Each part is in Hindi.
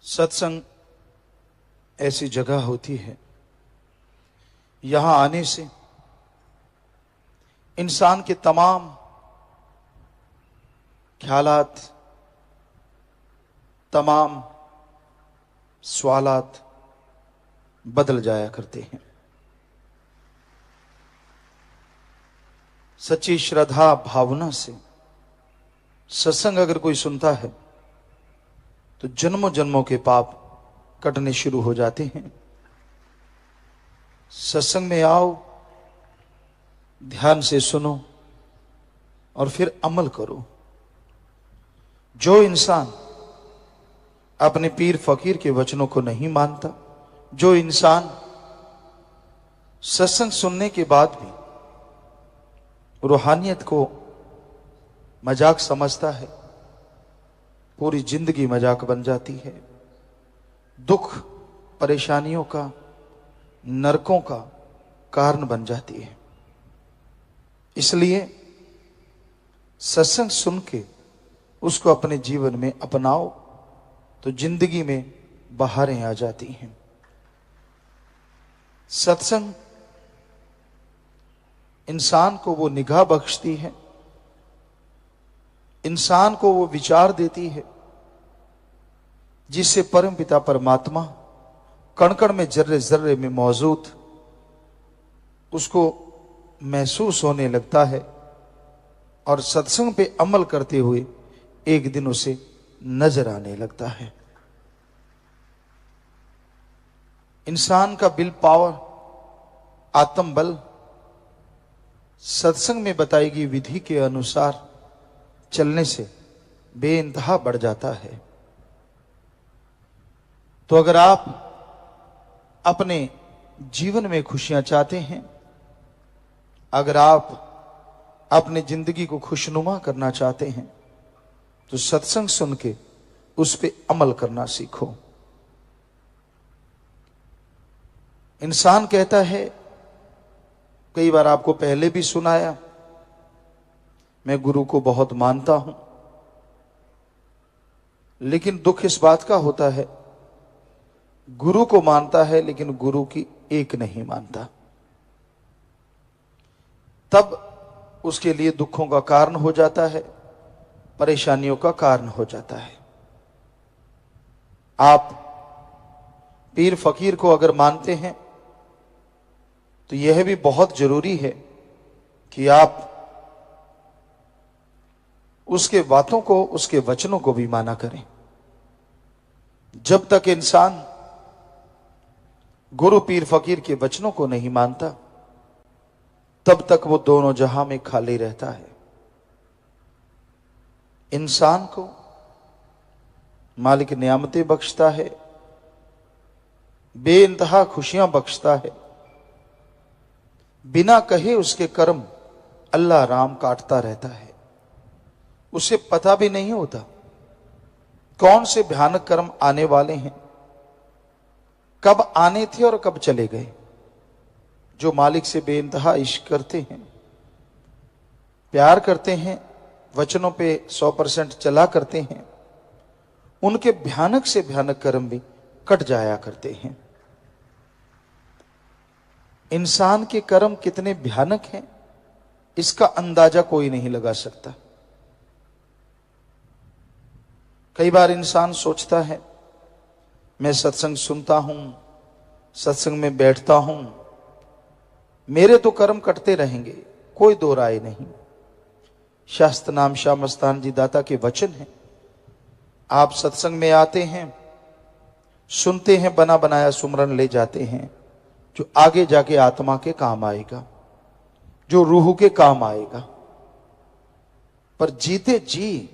सत्संग ऐसी जगह होती है, यहां आने से इंसान के तमाम ख्यालात, तमाम सवालात बदल जाया करते हैं। सच्ची श्रद्धा भावना से सत्संग अगर कोई सुनता है तो जन्मों जन्मों के पाप कटने शुरू हो जाते हैं। सत्संग में आओ, ध्यान से सुनो और फिर अमल करो। जो इंसान अपने पीर फकीर के वचनों को नहीं मानता, जो इंसान सत्संग सुनने के बाद भी रूहानियत को मजाक समझता है, पूरी जिंदगी मजाक बन जाती है। दुख परेशानियों का, नरकों का कारण बन जाती है। इसलिए सत्संग सुन के उसको अपने जीवन में अपनाओ तो जिंदगी में बहारें आ जाती हैं। सत्संग इंसान को वो निगाह बख्शती है, इंसान को वो विचार देती है जिससे परमपिता परमात्मा कण कण में, जर्रे जर्रे में मौजूद उसको महसूस होने लगता है और सत्संग पे अमल करते हुए एक दिन उसे नजर आने लगता है। इंसान का विल पावर, आत्म बल सत्संग में बताई गई विधि के अनुसार चलने से बेइंतहा बढ़ जाता है। तो अगर आप अपने जीवन में खुशियां चाहते हैं, अगर आप अपनी जिंदगी को खुशनुमा करना चाहते हैं, तो सत्संग सुन के उस पे अमल करना सीखो। इंसान कहता है, कई बार आपको पहले भी सुनाया, मैं गुरु को बहुत मानता हूं, लेकिन दुख इस बात का होता है गुरु को मानता है लेकिन गुरु की एक नहीं मानता। तब उसके लिए दुखों का कारण हो जाता है, परेशानियों का कारण हो जाता है। आप पीर फकीर को अगर मानते हैं तो यह भी बहुत जरूरी है कि आप उसके बातों को, उसके वचनों को भी माना करें। जब तक इंसान गुरु पीर फकीर के वचनों को नहीं मानता, तब तक वो दोनों जहां में खाली रहता है। इंसान को मालिक नियामतें बख्शता है, बेइंतहा खुशियां बख्शता है, बिना कहे उसके कर्म अल्लाह राम काटता रहता है। उसे पता भी नहीं होता कौन से भयानक कर्म आने वाले हैं, कब आने थे और कब चले गए। जो मालिक से बेइंतहा इश्क करते हैं, प्यार करते हैं, वचनों पे 100% चला करते हैं, उनके भयानक से भयानक कर्म भी कट जाया करते हैं। इंसान के कर्म कितने भयानक हैं, इसका अंदाजा कोई नहीं लगा सकता। कई बार इंसान सोचता है, मैं सत्संग सुनता हूं, सत्संग में बैठता हूं, मेरे तो कर्म कटते रहेंगे, कोई दो राय नहीं। शास्त्र नाम शाह मस्तान जी दाता के वचन हैं। आप सत्संग में आते हैं, सुनते हैं, बना बनाया सुमरन ले जाते हैं, जो आगे जाके आत्मा के काम आएगा, जो रूह के काम आएगा। पर जीते जी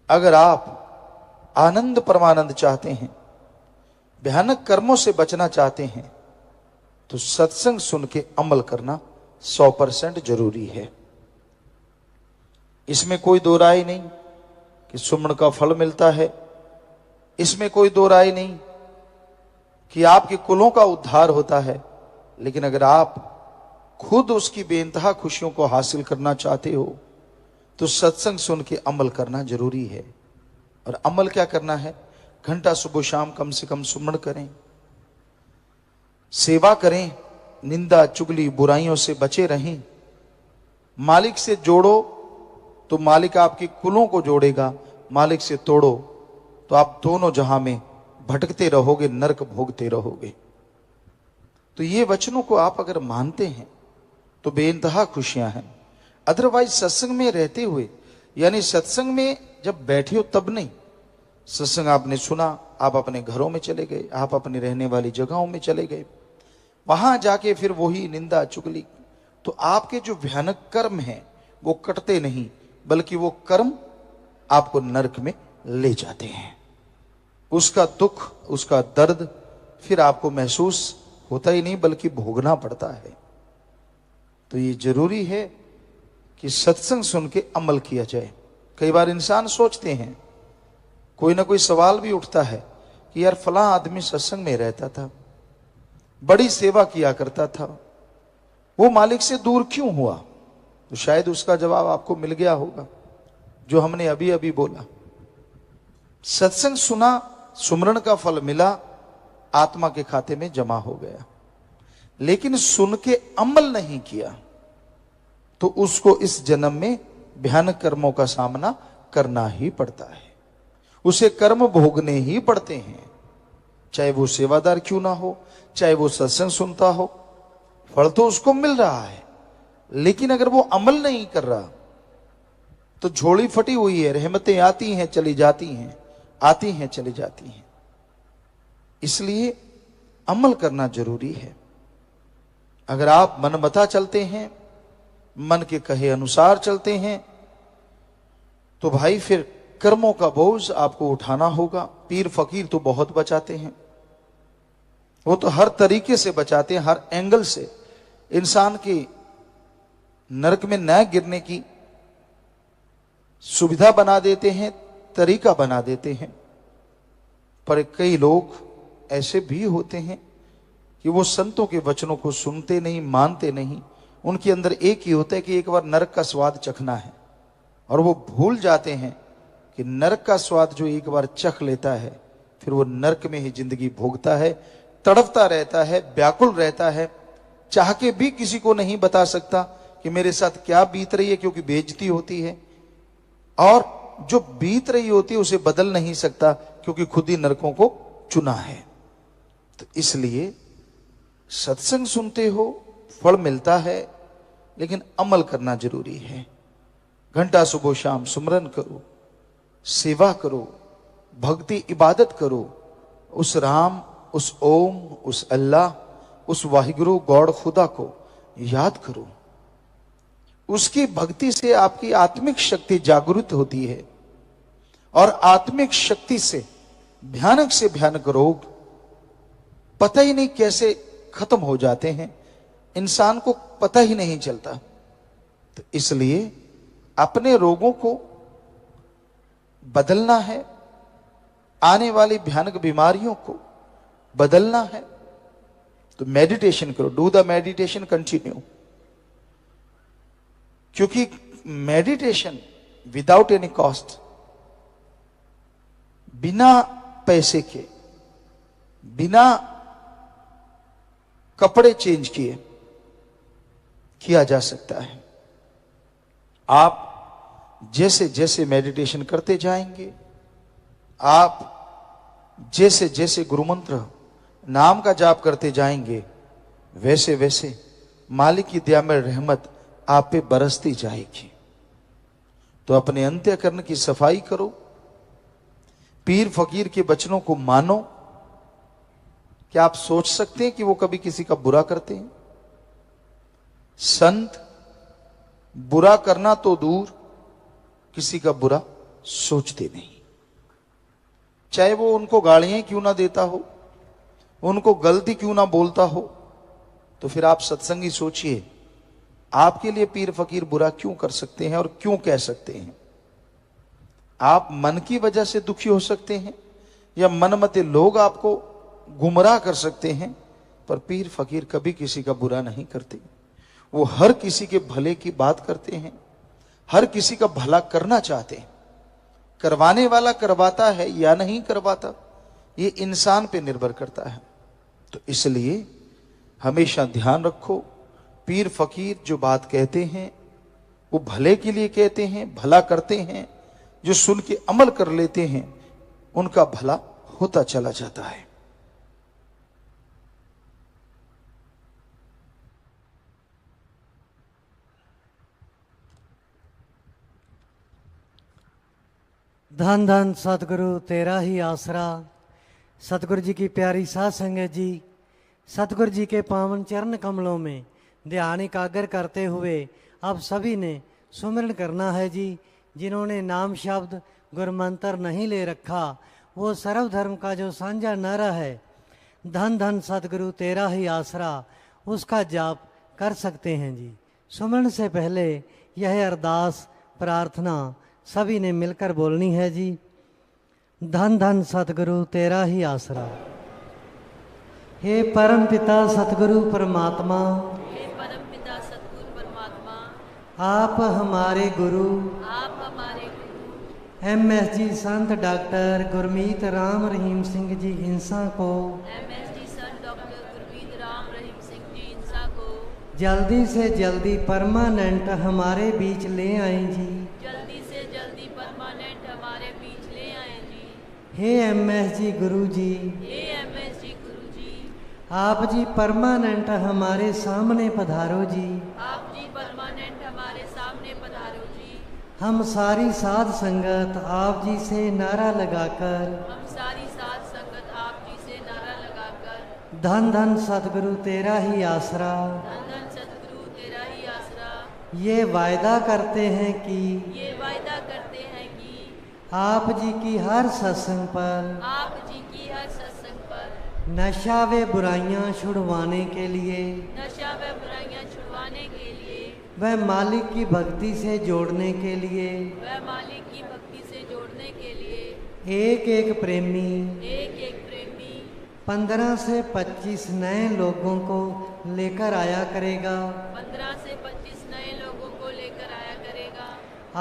अगर आप आनंद परमानंद चाहते हैं, भयानक कर्मों से बचना चाहते हैं, तो सत्संग सुन के अमल करना 100% जरूरी है। इसमें कोई दो राय नहीं कि सुमन का फल मिलता है, इसमें कोई दो राय नहीं कि आपके कुलों का उद्धार होता है। लेकिन अगर आप खुद उसकी बेइंतहा खुशियों को हासिल करना चाहते हो तो सत्संग सुन के अमल करना जरूरी है। और अमल क्या करना है? घंटा सुबह शाम कम से कम सुमरण करें, सेवा करें, निंदा चुगली बुराइयों से बचे रहें। मालिक से जोड़ो तो मालिक आपके कुलों को जोड़ेगा, मालिक से तोड़ो तो आप दोनों जहां में भटकते रहोगे, नरक भोगते रहोगे। तो ये वचनों को आप अगर मानते हैं तो बेइंतहा खुशियां हैं। अदरवाइज सत्संग में रहते हुए, यानी सत्संग में जब बैठे हो तब नहीं, सत्संग आपने सुना, आप अपने घरों में चले गए, आप अपनी रहने वाली जगहों में चले गए, वहां जाके फिर वही निंदा चुगली, तो आपके जो भयानक कर्म हैं वो कटते नहीं, बल्कि वो कर्म आपको नरक में ले जाते हैं। उसका दुख, उसका दर्द फिर आपको महसूस होता ही नहीं, बल्कि भोगना पड़ता है। तो ये जरूरी है कि सत्संग सुन के अमल किया जाए। कई बार इंसान सोचते हैं, कोई ना कोई सवाल भी उठता है कि यार फलां आदमी सत्संग में रहता था, बड़ी सेवा किया करता था, वो मालिक से दूर क्यों हुआ? तो शायद उसका जवाब आपको मिल गया होगा, जो हमने अभी अभी बोला। सत्संग सुना, सुमरण का फल मिला, आत्मा के खाते में जमा हो गया, लेकिन सुन के अमल नहीं किया तो उसको इस जन्म में भयानक कर्मों का सामना करना ही पड़ता है। उसे कर्म भोगने ही पड़ते हैं, चाहे वो सेवादार क्यों ना हो, चाहे वो सत्संग सुनता हो। फल तो उसको मिल रहा है, लेकिन अगर वो अमल नहीं कर रहा तो झोली फटी हुई है, रहमतें आती हैं चली जाती हैं, आती हैं चली जाती हैं। इसलिए अमल करना जरूरी है। अगर आप मनमता चलते हैं, मन के कहे अनुसार चलते हैं, तो भाई फिर कर्मों का बोझ आपको उठाना होगा। पीर फकीर तो बहुत बचाते हैं, वो तो हर तरीके से बचाते हैं, हर एंगल से इंसान की नरक में न गिरने की सुविधा बना देते हैं, तरीका बना देते हैं। पर कई लोग ऐसे भी होते हैं कि वो संतों के वचनों को सुनते नहीं, मानते नहीं। उनके अंदर एक ही होता है कि एक बार नरक का स्वाद चखना है, और वो भूल जाते हैं कि नरक का स्वाद जो एक बार चख लेता है फिर वो नरक में ही जिंदगी भोगता है, तड़पता रहता है, व्याकुल रहता है, चाह के भी किसी को नहीं बता सकता कि मेरे साथ क्या बीत रही है, क्योंकि बेइज्जती होती है, और जो बीत रही होती है उसे बदल नहीं सकता, क्योंकि खुद ही नरकों को चुना है। तो इसलिए सत्संग सुनते हो, फल मिलता है, लेकिन अमल करना जरूरी है। घंटा सुबह शाम सुमरन करो, सेवा करो, भक्ति इबादत करो, उस राम, उस ओम, उस अल्लाह, उस वाहिगुरु गॉड खुदा को याद करो। उसकी भक्ति से आपकी आत्मिक शक्ति जागृत होती है, और आत्मिक शक्ति से भयानक रोग पता ही नहीं कैसे खत्म हो जाते हैं, इंसान को पता ही नहीं चलता। तो इसलिए अपने रोगों को बदलना है, आने वाली भयानक बीमारियों को बदलना है, तो मेडिटेशन करो, डू द मेडिटेशन कंटिन्यू। क्योंकि मेडिटेशन विदाउट एनी कॉस्ट, बिना पैसे के, बिना कपड़े चेंज किए किया जा सकता है। आप जैसे जैसे मेडिटेशन करते जाएंगे, आप जैसे जैसे गुरुमंत्र नाम का जाप करते जाएंगे, वैसे वैसे मालिक की दया में रहमत आप पे बरसती जाएगी। तो अपने अंतःकरण की सफाई करो, पीर फकीर के वचनों को मानो। क्या आप सोच सकते हैं कि वो कभी किसी का बुरा करते हैं? संत बुरा करना तो दूर, किसी का बुरा सोचते नहीं। चाहे वो उनको गालियां क्यों ना देता हो, उनको गलती क्यों ना बोलता हो, तो फिर आप सत्संगी सोचिए, आपके लिए पीर फकीर बुरा क्यों कर सकते हैं और क्यों कह सकते हैं? आप मन की वजह से दुखी हो सकते हैं, या मनमते लोग आपको गुमराह कर सकते हैं, पर पीर फकीर कभी किसी का बुरा नहीं करते। वो हर किसी के भले की बात करते हैं, हर किसी का भला करना चाहते हैं। करवाने वाला करवाता है या नहीं करवाता, ये इंसान पे निर्भर करता है। तो इसलिए हमेशा ध्यान रखो, पीर फकीर जो बात कहते हैं वो भले के लिए कहते हैं, भला करते हैं। जो सुन के अमल कर लेते हैं उनका भला होता चला जाता है। धन धन सतगुरु तेरा ही आसरा। सतगुरु जी की प्यारी साध संगत जी, सतगुरु जी के पावन चरण कमलों में ध्यान एकाग्र करते हुए अब सभी ने सुमिरन करना है जी। जिन्होंने नाम शब्द गुरु मंत्र नहीं ले रखा वो सर्वधर्म का जो साझा नारा है धन धन सतगुरु तेरा ही आसरा, उसका जाप कर सकते हैं जी। सुमिरन से पहले यह अरदास प्रार्थना सभी ने मिलकर बोलनी है जी। धन धन सतगुरु तेरा ही आसरा। हे परम पिता सतगुरु परमात्मा, हे परम पिता सतगुरु परमात्मा, आप हमारे गुरु आप हमारे गुरु MSG संत डॉक्टर गुरमीत राम रहीम सिंह जी इंसा को MSG संत डॉक्टर गुरमीत राम रहीम सिंह जी इंसा को जल्दी से जल्दी परमानेंट हमारे बीच ले आए जी। जल्दी से जल्दी परमानेंट हमारे बीच ले आए जी। हे MSG गुरु जी, हे MSG गुरु जी, आप जी परमानेंट हमारे सामने पधारो जी। आप जी परमानेंट हमारे सामने पधारो जी। हम सारी साध संगत आप जी से नारा लगाकर हम सारी साध संगत आप जी से नारा लगाकर धन धन सतगुरु तेरा ही आसरा धन धन सतगुरु तेरा ही आसरा ये वायदा करते हैं कि ये वायदा करते हैं कि आप जी की हर सत्संग पर आप जी की हर सत्संग पर नशा व बुराइयां छुड़वाने के लिए नशा व बुराइयां छुड़वाने के लिए व मालिक की भक्ति से जोड़ने के लिए वह मालिक की भक्ति से जोड़ने के लिए एक एक प्रेमी एक एक प्रेमी 15 से 25 नए लोगों को लेकर आया करेगा। 15 से 25 नए लोगों को लेकर आया करेगा।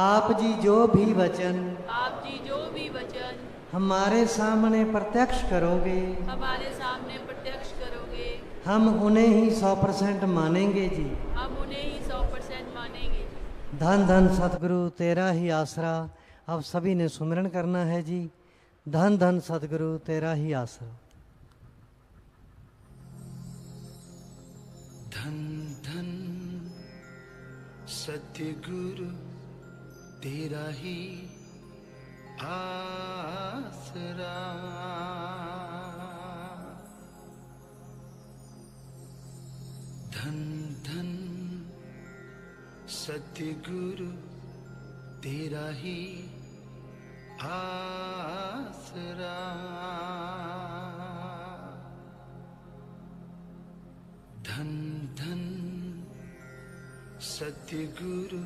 आप जी जो भी वचन आप जी जो भी वचन हमारे सामने प्रत्यक्ष करोगे हमारे सामने प्रत्यक्ष करोगे हम उन्हें ही 100% मानेंगे जी। हम उन्हें ही 100% मानेंगे। धन धन सतगुरु तेरा ही आसरा। अब सभी ने सुमिरन करना है जी। धन धन सतगुरु तेरा ही आसरा। धन धन सतगुरु तेरा ही आसरा। धन धन सतगुरु तेरा ही आसरा। धन धन सतगुरु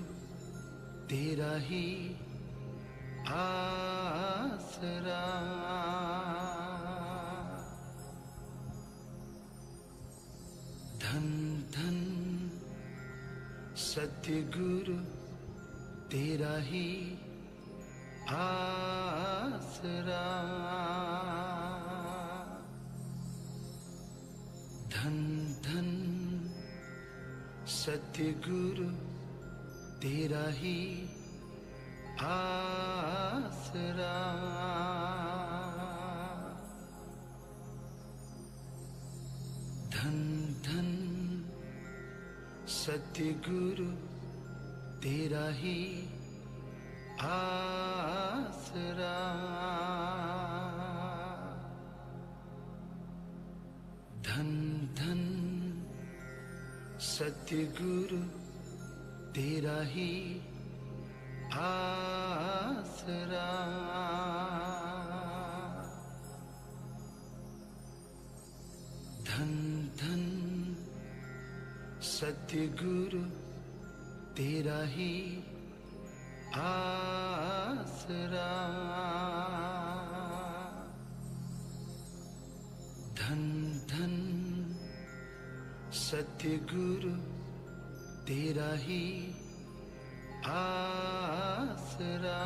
तेरा ही आसरा। धन धन सतगुरु तेरा ही आसरा। धन धन सतगुरु तेरा ही आसरा। धन धन सतगुरु तेरा ही आसरा। धन धन सतगुरु तेरा ही आसरा। धन धन सतगुरु तेरा ही आसरा। धन धन सतगुरु तेरा ही आसरा।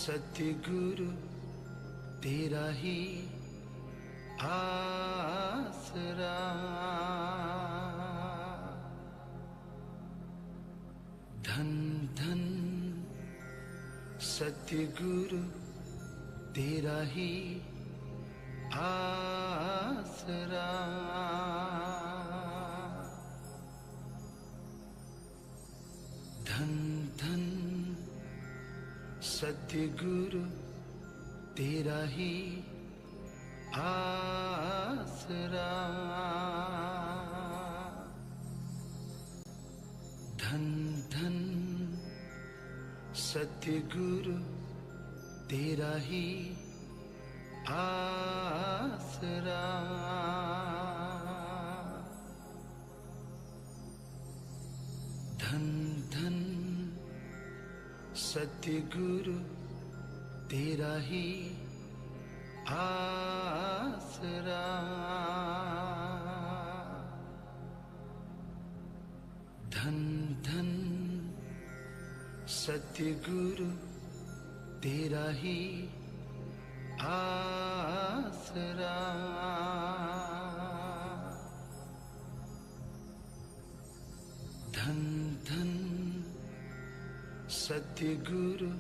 सतगुरु तेरा ही आसरा। धन धन सतगुरु तेरा ही आसरा। धन धन सतगुरु तेरा ही आसरा। धन धन सतगुरु तेरा ही आसरा। धन धन सतगुरु तेरा ही आसरा। धन धन सतगुरु तेरा ही आसरा। धन धन सतगुरु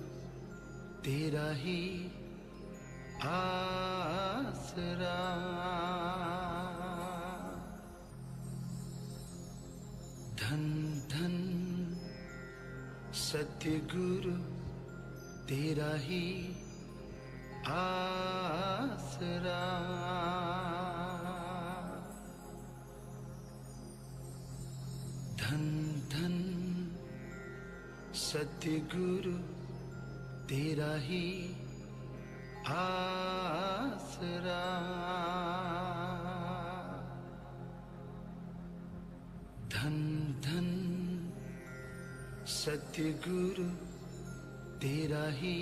तेरा ही आसरा। धन धन सतगुरु तेरा ही आसरा। धन धन सतगुरु तेरा ही आसरा। धन धन सतगुरु तेरा ही